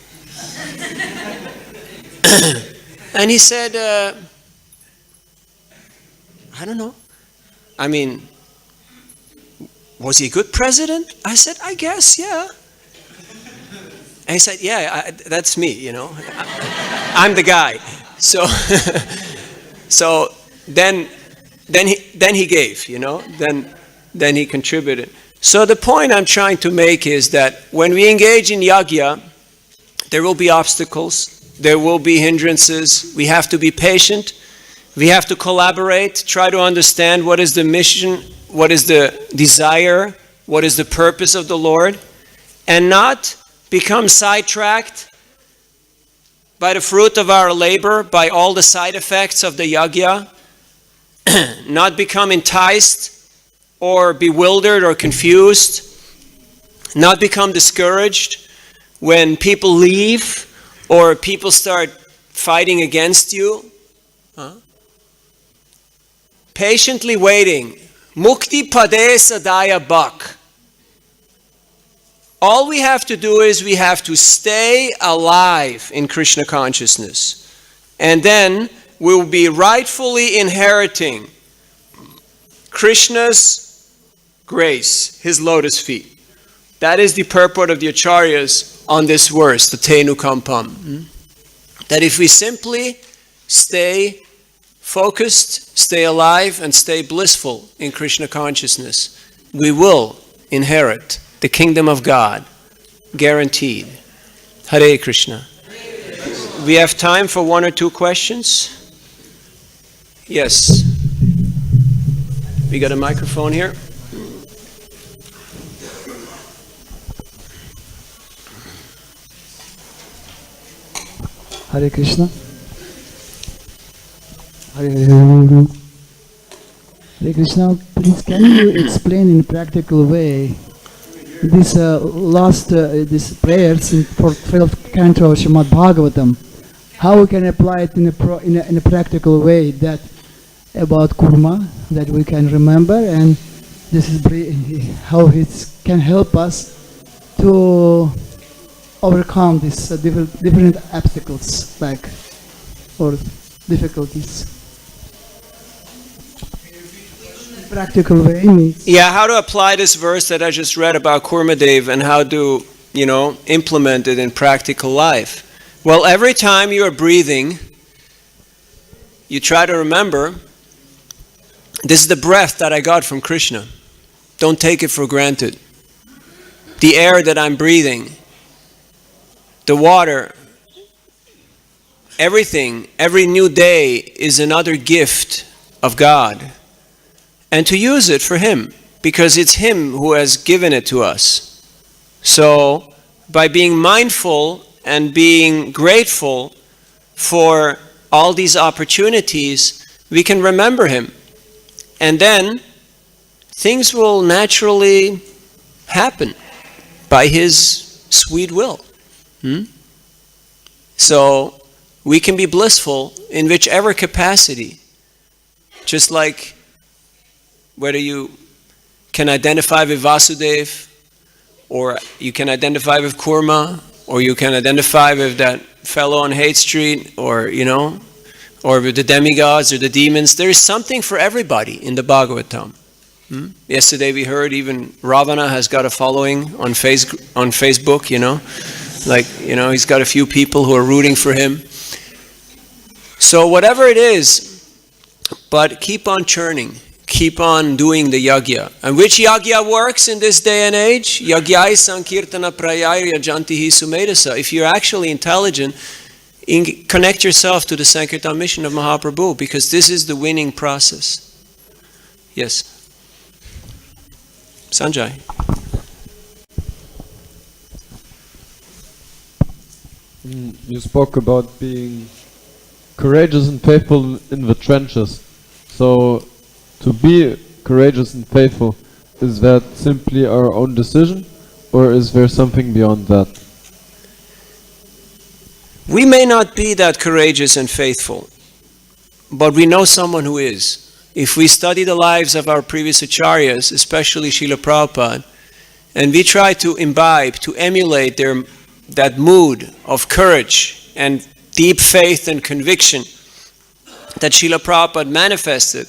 And he said, I don't know. I mean, was he a good president? I said, I guess, yeah. And he said, yeah, that's me, you know. I'm the guy. So, so then he gave, you know. Then he contributed. So the point I'm trying to make is that when we engage in yagya, there will be obstacles, there will be hindrances. We have to be patient. We have to collaborate, try to understand what is the mission, what is the desire, what is the purpose of the Lord, and not become sidetracked by the fruit of our labor, by all the side effects of the yagya, not become enticed or bewildered or confused, not become discouraged when people leave or people start fighting against you. Patiently waiting. Mukti pade sadaya bak. All we have to do is we have to stay alive in Krishna consciousness. And then we will be rightfully inheriting Krishna's grace, his lotus feet. That is the purport of the Acharyas on this verse, the Tenu Kampam. That if we simply stay focused, stay alive, and stay blissful in Krishna consciousness, we will inherit the kingdom of God, guaranteed. Hare Krishna. We have time for one or two questions. Yes. We got a microphone here. Hare Krishna. Hare Krishna, please can you explain in a practical way this these prayers for 12th canto of Srimad Bhagavatam, how we can apply it in a practical way, that about kurma that we can remember, and this is how it can help us to overcome these different obstacles or difficulties. Practical way means. Yeah, how to apply this verse that I just read about Kurmadev and how to, implement it in practical life. Well, every time you are breathing, you try to remember, this is the breath that I got from Krishna. Don't take it for granted. The air that I'm breathing, the water, everything, every new day is another gift of God. And to use it for Him, because it's Him who has given it to us. So, by being mindful and being grateful for all these opportunities, we can remember Him. And then, things will naturally happen by His sweet will. So, we can be blissful in whichever capacity. Just like whether you can identify with Vasudev, or you can identify with Kurma, or you can identify with that fellow on Hate Street, or with the demigods or the demons. There is something for everybody in the Bhagavatam. Yesterday we heard even Ravana has got a following on Facebook, he's got a few people who are rooting for him. So whatever it is, but keep on churning. Keep on doing the yagya. And which yagya works in this day and age? Yagyai sankirtana prayai yajantihi sumedasa. If you're actually intelligent, connect yourself to the Sankirtan mission of Mahaprabhu, because this is the winning process. Yes. Sanjay. You spoke about being courageous and faithful in the trenches. So, to be courageous and faithful, is that simply our own decision, or is there something beyond that? We may not be that courageous and faithful, but we know someone who is. if we study the lives of our previous acharyas, especially Srila Prabhupada, and we try to imbibe, to emulate that mood of courage and deep faith and conviction that Srila Prabhupada manifested,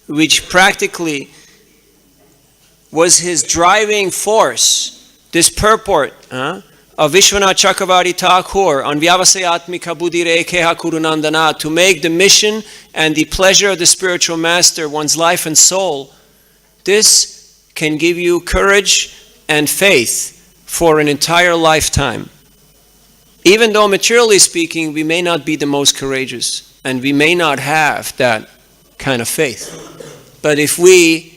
which practically was his driving force, this purport of Vishwanath Chakravarti Thakur on Vyavasayatmika Buddhire Keha Kurunandana, to make the mission and the pleasure of the spiritual master one's life and soul. This can give you courage and faith for an entire lifetime. Even though materially speaking, we may not be the most courageous and we may not have that kind of faith. But if we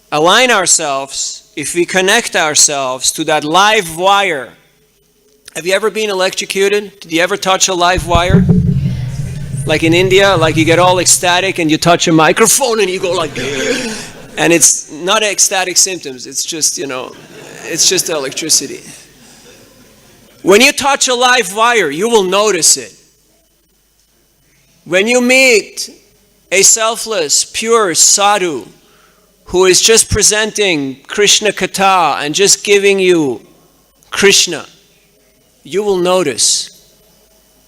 align ourselves, if we connect ourselves to that live wire. Have you ever been electrocuted? Did you ever touch a live wire? Like in India, like you get all ecstatic and you touch a microphone and you go like, and it's not ecstatic symptoms, it's just, it's just electricity. When you touch a live wire, you will notice it. When you meet a selfless, pure sadhu who is just presenting Krishna Katha and just giving you Krishna, you will notice.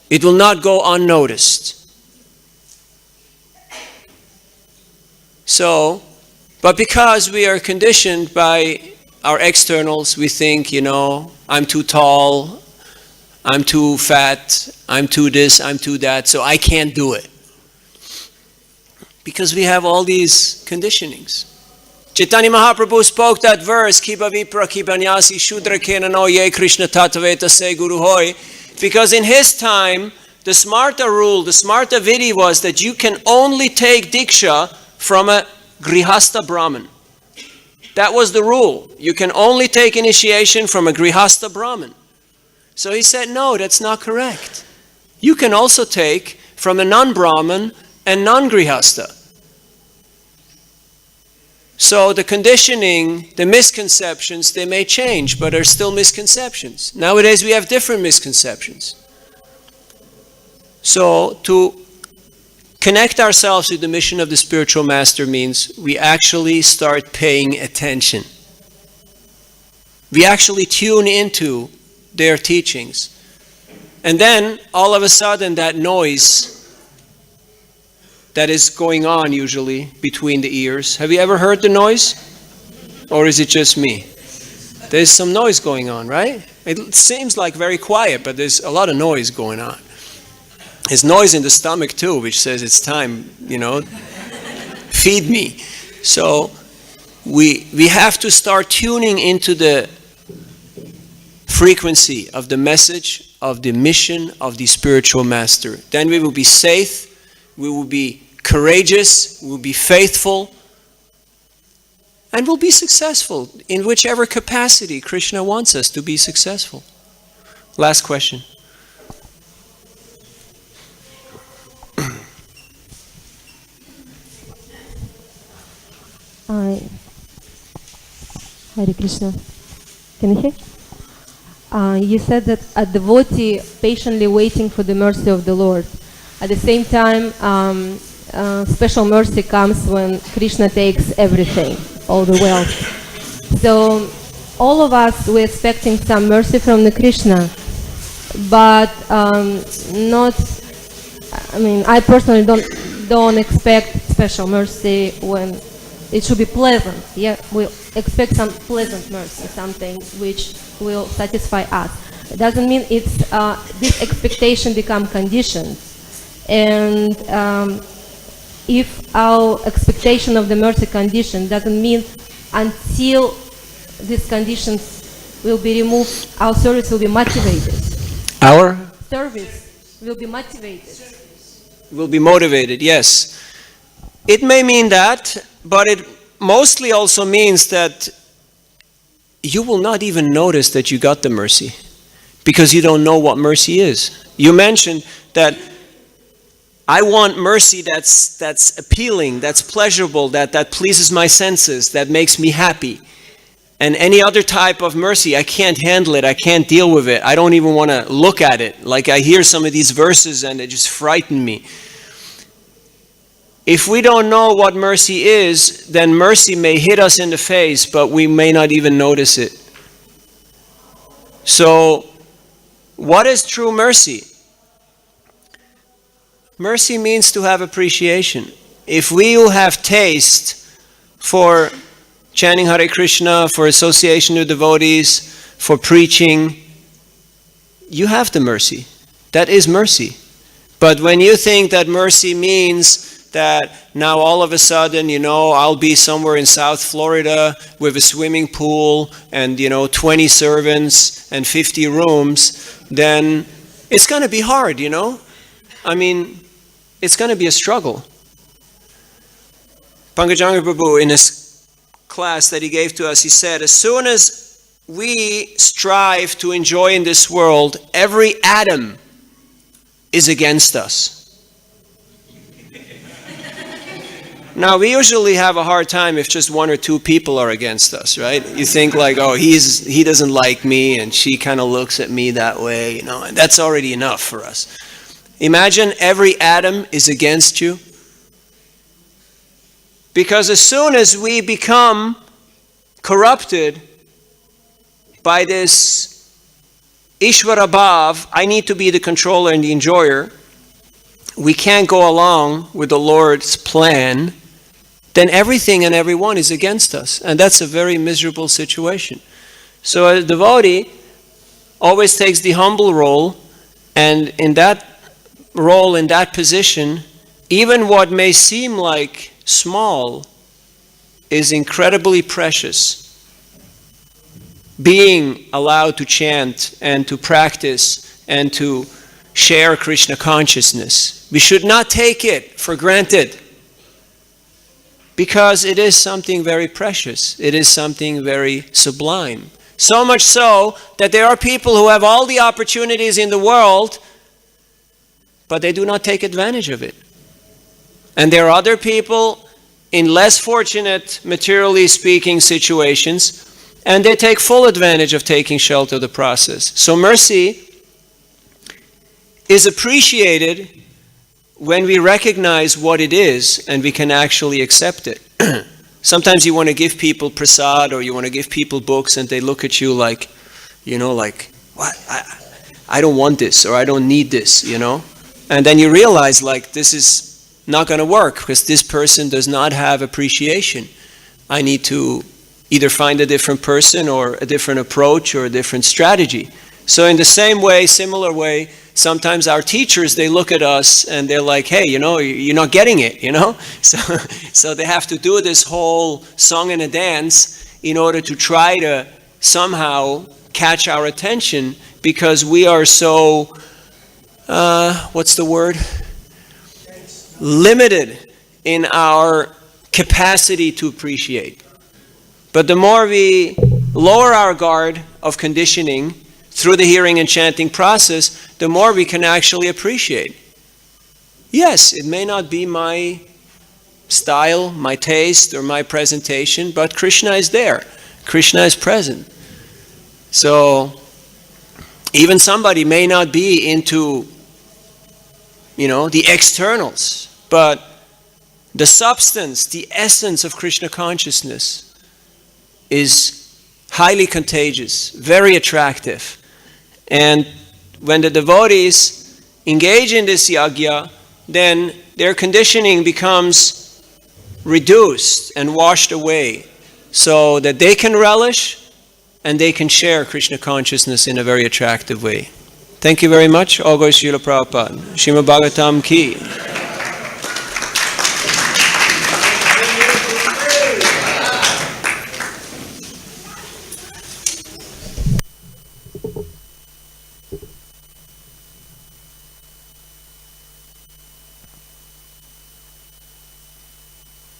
It will not go unnoticed. So, but because we are conditioned by our externals, we think, I'm too tall, I'm too fat, I'm too this, I'm too that, so I can't do it. Because we have all these conditionings. Chaitanya Mahaprabhu spoke that verse, Kiba Vipra Kibanyasi Shudra Kenano Ye Krishna Tataveta Se Guru Hoy, because in his time, the Smarta rule, the Smarta Vidi was that you can only take Diksha from a Grihasta Brahmin. That was the rule. You can only take initiation from a Grihasta Brahmin. So he said, no, that's not correct. You can also take from a non-Brahmin and non-Grihasta. So the conditioning, the misconceptions, they may change, but are still misconceptions. Nowadays we have different misconceptions. So to connect ourselves to the mission of the spiritual master means we actually start paying attention. We actually tune into their teachings. And then all of a sudden that noise that is going on usually between the ears. Have you ever heard the noise? Or is it just me? There's some noise going on, right? It seems like very quiet, but there's a lot of noise going on. There's noise in the stomach too, which says it's time, feed me. So we have to start tuning into the frequency of the message, of the mission of the spiritual master. Then we will be safe, we will be courageous, we will be faithful, and we'll be successful in whichever capacity Krishna wants us to be successful. Last question. Hare Krishna. Can you hear? You said that a devotee patiently waiting for the mercy of the Lord. At the same time, special mercy comes when Krishna takes everything, all the wealth. So all of us, we're expecting some mercy from the Krishna, but I personally don't expect special mercy when it should be pleasant. Yeah, we expect some pleasant mercy, something which will satisfy us. It doesn't mean it's this expectation become conditioned. And if our expectation of the mercy condition doesn't mean until these conditions will be removed, our service will be motivated. Our service will be motivated. Will be motivated, yes. It may mean that, but it mostly also means that you will not even notice that you got the mercy because you don't know what mercy is. You mentioned that I want mercy that's appealing, that's pleasurable, that pleases my senses, that makes me happy. And any other type of mercy, I can't handle it, I can't deal with it, I don't even want to look at it. Like I hear some of these verses and they just frighten me. if we don't know what mercy is, then mercy may hit us in the face, but we may not even notice it. So, what is true mercy? Mercy means to have appreciation. If we will have taste for chanting Hare Krishna, for association with devotees, for preaching, you have the mercy. That is mercy. But when you think that mercy means that now all of a sudden, I'll be somewhere in South Florida with a swimming pool and, 20 servants and 50 rooms, then it's going to be hard, I mean, it's going to be a struggle. Pankajanga Prabhu, in his class that he gave to us, he said, as soon as we strive to enjoy in this world, every atom is against us. Now, we usually have a hard time if just one or two people are against us, right? You think like, oh, he doesn't like me, and she kind of looks at me that way, and that's already enough for us. Imagine every atom is against you. Because as soon as we become corrupted by this Ishvara Bhav, I need to be the controller and the enjoyer, we can't go along with the Lord's plan, then everything and everyone is against us. And that's a very miserable situation. So a devotee always takes the humble role, and in that role, in that position, even what may seem like small is incredibly precious. Being allowed to chant and to practice and to share Krishna consciousness, we should not take it for granted, because it is something very precious. It is something very sublime. So much so that there are people who have all the opportunities in the world, but they do not take advantage of it. And there are other people in less fortunate, materially speaking, situations, and they take full advantage of taking shelter of the process. So mercy is appreciated when we recognize what it is and we can actually accept it. Sometimes you want to give people prasad, or you want to give people books, and they look at you like, what? I don't want this, or I don't need this, And then you realize, this is not going to work, because this person does not have appreciation. I need to either find a different person, or a different approach, or a different strategy. So in the same way, similar way, sometimes our teachers, they look at us and they're like, hey, you're not getting it, So they have to do this whole song and a dance in order to try to somehow catch our attention, because we are so, what's the word? Limited in our capacity to appreciate. But the more we lower our guard of conditioning through the hearing and chanting process, the more we can actually appreciate. Yes, it may not be my style, my taste, or my presentation, but Krishna is there. Krishna is present. So even somebody may not be into, the externals, but the substance, the essence of Krishna consciousness is highly contagious, very attractive. And when the devotees engage in this yajna, then their conditioning becomes reduced and washed away, so that they can relish and they can share Krishna consciousness in a very attractive way. Thank you very much. All glory to Srila Prabhupada. Srimad Bhagavatam ki.